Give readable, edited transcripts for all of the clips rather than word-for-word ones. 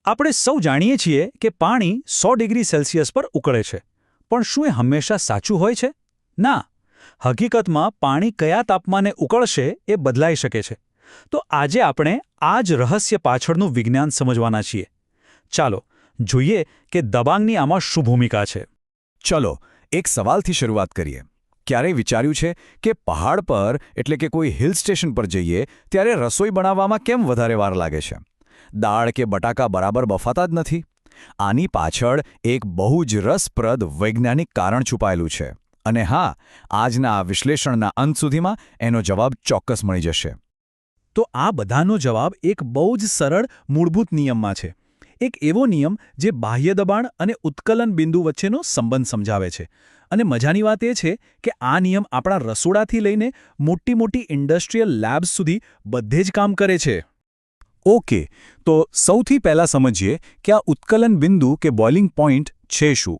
આપણે સૌ જાણીએ છીએ કે પાણી 100 ડિગ્રી સેલ્સિયસ પર ઉકળે છે, પણ શું એ હંમેશા સાચું હોય છે? ના. હકીકતમાં પાણી કયા તાપમાને ઉકળશે એ બદલાઈ શકે છે. તો આજે આપણે આ જ રહસ્ય પાછળનું વિજ્ઞાન સમજવાના છીએ. ચાલો જોઈએ કે દબાણની આમાં શું ભૂમિકા છે. ચલો એક સવાલથી શરૂઆત કરીએ. ક્યારેય વિચાર્યું છે કે પહાડ પર એટલે કે કોઈ હિલ સ્ટેશન પર જઈએ ત્યારે રસોઈ બનાવવામાં કેમ વધારે વાર લાગે છે? દાળ કે બટાકા બરાબર બફાતા જ નથી. આની પાછળ એક બહુ જ રસપ્રદ વૈજ્ઞાનિક કારણ છુપાયેલું છે. અને હા, આજના આ વિશ્લેષણના અંત સુધીમાં એનો જવાબ ચોક્કસ મળી જશે. તો આ બધાનો જવાબ એક બહુ જ સરળ મૂળભૂત નિયમમાં છે. એક એવો નિયમ જે બાહ્ય દબાણ અને ઉત્કલન બિંદુ વચ્ચેનો સંબંધ સમજાવે છે. અને મજાની વાત એ છે કે આ નિયમ આપણા રસોડાથી લઈને મોટી મોટી ઇન્ડસ્ટ્રીયલ લેબ્સ સુધી બધે જ કામ કરે છે. ઓકે, તો સૌથી પહેલા સમજીએ કે આ ઉત્કલન બિંદુ કે બોઇલિંગ પોઇન્ટ છે શું.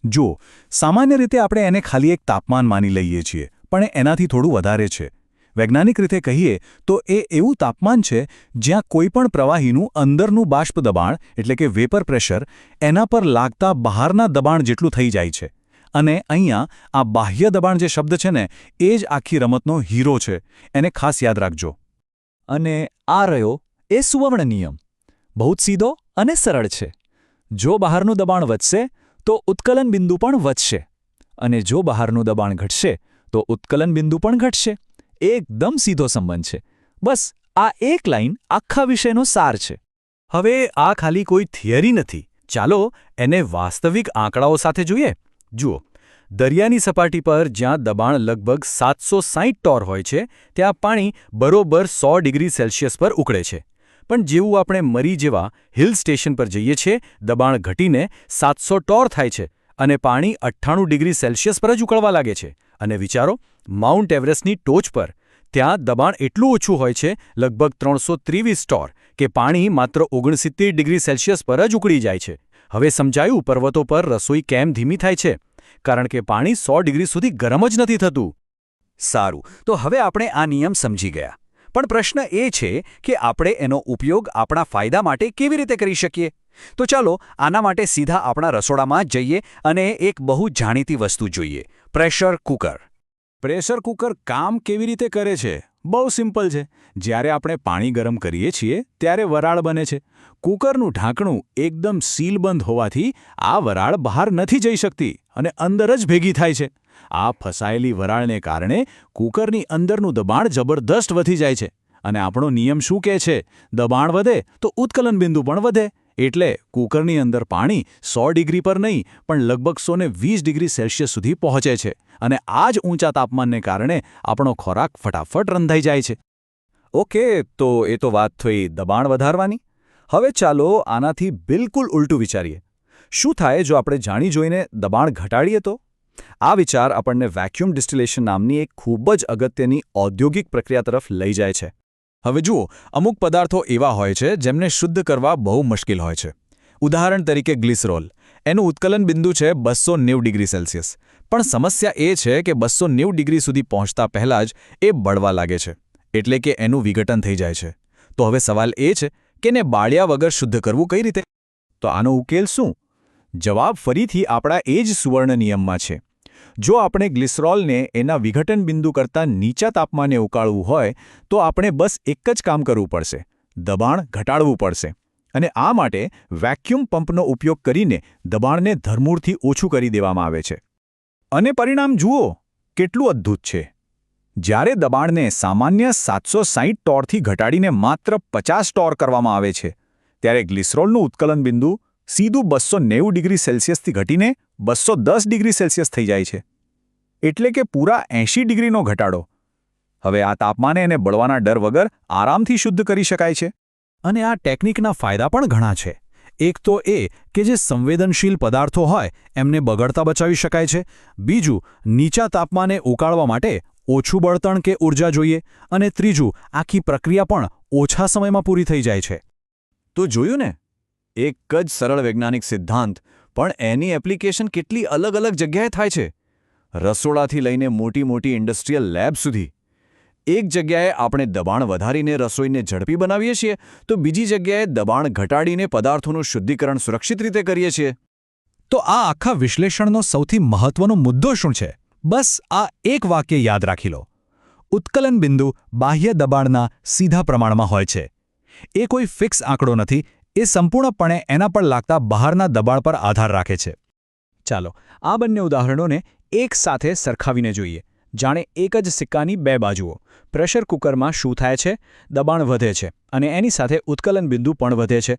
જુઓ, સામાન્ય રીતે આપણે એને ખાલી એક તાપમાન માની લઈએ છીએ, પણ એનાથી થોડું વધારે છે. વૈજ્ઞાનિક રીતે કહીએ તો એ એવું તાપમાન છે જ્યાં કોઈપણ પ્રવાહીનું અંદરનું બાષ્પ દબાણ એટલે કે વેપર પ્રેશર એના પર લાગતા બહારના દબાણ જેટલું થઈ જાય છે. અને અહીંયા આ બાહ્ય દબાણ જે શબ્દ છે ને, એ જ આખી રમતનો હીરો છે. એને ખાસ યાદ રાખજો. અને આ રહ્યો એ સુવર્ણ નિયમ. બહુ જ સીધો અને સરળ છે. જો બહારનું દબાણ વધશે તો ઉત્કલન બિંદુ પણ વધશે, અને જો બહારનું દબાણ ઘટશે તો ઉત્કલન બિંદુ પણ ઘટશે. એકદમ સીધો સંબંધ છે. બસ આ એક લાઈન આખા વિષયનો સાર છે. હવે આ ખાલી કોઈ થિયરી નથી. ચાલો એને વાસ્તવિક આંકડાઓ સાથે જોઈએ. જુઓ, દરિયાની સપાટી પર જ્યાં દબાણ લગભગ 760 ટોર હોય છે, ત્યાં પાણી બરોબર 100 ડિગ્રી સેલ્સિયસ પર ઉકળે છે. પણ જેવું આપણે મરી જેવા હિલ સ્ટેશન પર જઈએ છીએ, દબાણ ઘટીને 700 ટોર થાય છે અને પાણી 98 ડિગ્રી સેલ્સિયસ પર જ ઉકળવા લાગે છે. અને વિચારો, માઉન્ટ એવરેસ્ટની ટોચ પર ત્યાં દબાણ એટલું ઓછું હોય છે, લગભગ 323 ટોર, કે પાણી માત્ર 69 ડિગ્રી સેલ્સિયસ પર જ ઉકળી જાય છે. હવે સમજાયું પર્વતો પર રસોઈ કેમ ધીમી થાય છે? કારણ કે પાણી 100 ડિગ્રી સુધી ગરમ જ નથી થતું. સારું, તો હવે આપણે આ નિયમ સમજી ગયા. પણ પ્રશ્ન એ છે કે આપણે એનો ઉપયોગ આપણા ફાયદા માટે કેવી રીતે કરી શકીએ? તો ચાલો આના માટે સીધા આપણા રસોડામાં જ જઈએ અને એક બહુ જાણીતી વસ્તુ જોઈએ: પ્રેશર કુકર. પ્રેશર કુકર કામ કેવી રીતે કરે છે? બહુ સિમ્પલ છે. જ્યારે આપણે પાણી ગરમ કરીએ છીએ ત્યારે વરાળ બને છે. કુકરનું ઢાંકણું એકદમ સીલબંધ હોવાથી આ વરાળ બહાર નથી જઈ શકતી અને અંદર જ ભેગી થાય છે. આ ફસાયેલી વરાળને કારણે કુકરની અંદરનું દબાણ જબરદસ્ત વધી જાય છે. અને આપણો નિયમ શું કહે છે? દબાણ વધે તો ઉત્કલન બિંદુ પણ વધે. એટલે કુકરની અંદર પાણી 100 ડિગ્રી પર નહીં, પણ લગભગ 120 ડિગ્રી સેલ્સિયસ સુધી પહોંચે છે. અને આ જ ઊંચા તાપમાનને કારણે આપણો ખોરાક ફટાફટ રંધાઈ જાય છે. ઓકે, તો એ તો વાત થઈ દબાણ વધારવાની. હવે ચાલો આનાથી બિલકુલ ઉલટું વિચારીએ. શું થાય જો આપણે જાણી જોઈને દબાણ ઘટાડીએ તો? આ વિચાર આપણને વેક્યુમ ડિસ્ટિલેશન નામની એક ખૂબ જ અગત્યની ઔદ્યોગિક પ્રક્રિયા તરફ લઈ જાય છે. હવે જુઓ, અમુક પદાર્થો એવા હોય છે જેમને શુદ્ધ કરવા બહુ મુશ્કેલ હોય છે. ઉદાહરણ તરીકે ગ્લિસરોલ. એનું ઉત્કલન બિંદુ છે 290 ડિગ્રી સેલ્સિયસ. પણ સમસ્યા એ છે કે 290 ડિગ્રી સુધી પહોંચતા પહેલાં જ એ બળવા લાગે છે. એટલે કે એનું વિઘટન થઈ જાય છે. તો હવે સવાલ એ છે કે એને બાળ્યા વગર શુદ્ધ કરવું કઈ રીતે? તો આનો ઉકેલ શું? જવાબ ફરીથી આપણા એ જ સુવર્ણ નિયમમાં છે. જો આપણે ગ્લિસરોલને એના વિઘટન બિંદુ કરતાં નીચા તાપમાને ઉકાળવું હોય તો આપણે બસ એક જ કામ કરવું પડશે: દબાણ ઘટાડવું પડશે. અને આ માટે વેક્યુમ પંપનો ઉપયોગ કરીને દબાણને ધરમૂળથી ઓછું કરી દેવામાં આવે છે. અને પરિણામ જુઓ, કેટલું અદ્ભુત છે. જ્યારે દબાણને સામાન્ય 760 ટોરથી ઘટાડીને માત્ર 50 ટોર કરવામાં આવે છે, ત્યારે ગ્લિસરોલનું ઉત્કલન બિંદુ સીધું 290 ડિગ્રી સેલ્સિયસથી ઘટીને 210 ડિગ્રી સેલ્સિયસ થઈ જાય છે. એટલે કે પૂરા 80 ડિગ્રીનો ઘટાડો. હવે આ તાપમાને એને બળવાના ડર વગર આરામથી શુદ્ધ કરી શકાય છે. અને આ ટેકનિકના ફાયદા પણ ઘણા છે. એક તો એ કે જે સંવેદનશીલ પદાર્થો હોય એમને બગડતા બચાવી શકાય છે. બીજું, નીચા તાપમાને ઉકાળવા માટે ઓછું બળતણ કે ઊર્જા જોઈએ. અને ત્રીજું, આખી પ્રક્રિયા પણ ઓછા સમયમાં પૂરી થઈ જાય છે. તો જોયું ને, એક જ સરળ વૈજ્ઞાનિક સિદ્ધાંત, પણ એની એપ્લિકેશન કેટલી અલગ અલગ જગ્યાએ થાય છે. રસોડાથી લઈને મોટી મોટી ઇન્ડસ્ટ્રીયલ લેબ સુધી. એક જગ્યાએ આપણે દબાણ વધારીને રસોઈને ઝડપી બનાવીએ છીએ તો બીજી જગ્યાએ દબાણ ઘટાડીને પદાર્થોનું શુદ્ધિકરણ સુરક્ષિત રીતે કરીએ છીએ. તો આ આખા વિશ્લેષણનો સૌથી મહત્વનો મુદ્દો શું છે? બસ આ એક વાક્ય યાદ રાખી લો. ઉત્કલન બિંદુ બાહ્ય દબાણના સીધા પ્રમાણમાં હોય છે. એ કોઈ ફિક્સ આંકડો નથી, એ સંપૂર્ણપણે એના પર લાગતા બહારના દબાણ પર આધાર રાખે છે. ચાલો આ બંને ઉદાહરણોને એક સાથે સરખાવીને જોઈએ. જાણે એક જ સિક્કાની બે બાજુઓ. પ્રેશર કુકરમાં શું થાય છે? દબાણ વધે છે અને એની સાથે ઉત્કલન બિંદુ પણ વધે છે.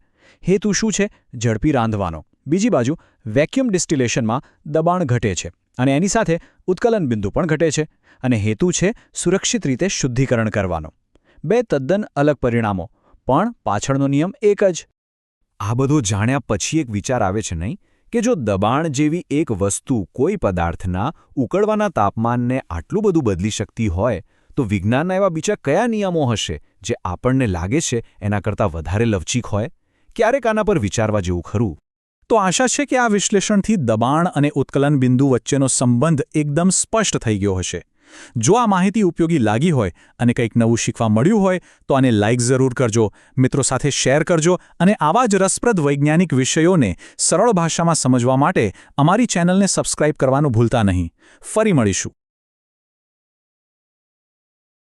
હેતુ શું છે? ઝડપી રાંધવાનો. બીજી બાજુ વેક્યુમ ડિસ્ટિલેશનમાં દબાણ ઘટે છે અને એની સાથે ઉત્કલન બિંદુ પણ ઘટે છે અને હેતુ છે સુરક્ષિત રીતે શુદ્ધિકરણ કરવાનો. બે તદ્દન અલગ પરિણામો, પણ પાછળનો નિયમ એક જ. આ બધું જાણ્યા પછી એક વિચાર આવે છે નહીં કે જો દબાણ જેવી એક વસ્તુ કોઈ પદાર્થના ઉકળવાના તાપમાનને આટલું બધું બદલી શકતી હોય તો વિજ્ઞાનના એવા બીજા કયા નિયમો હશે જે આપણને લાગે છે એના કરતાં વધારે લવચીક હોય? ક્યારેક આના પર વિચારવા જેવું ખરું. તો આશા છે કે આ વિશ્લેષણથી દબાણ અને ઉત્કલન બિંદુ વચ્ચેનો સંબંધ એકદમ સ્પષ્ટ થઈ ગયો હશે. જો આ માહિતી ઉપયોગી લાગી હોય અને કંઈક નવું શીખવા મળ્યું હોય તો આને લાઇક જરૂર કરજો, મિત્રો સાથે શેર કરજો અને આવા જ રસપ્રદ વૈજ્ઞાનિક વિષયોને સરળ ભાષામાં સમજવા માટે અમારી ચેનલને સબસ્ક્રાઇબ કરવાનું ભૂલતા નહીં. ફરી મળીશું.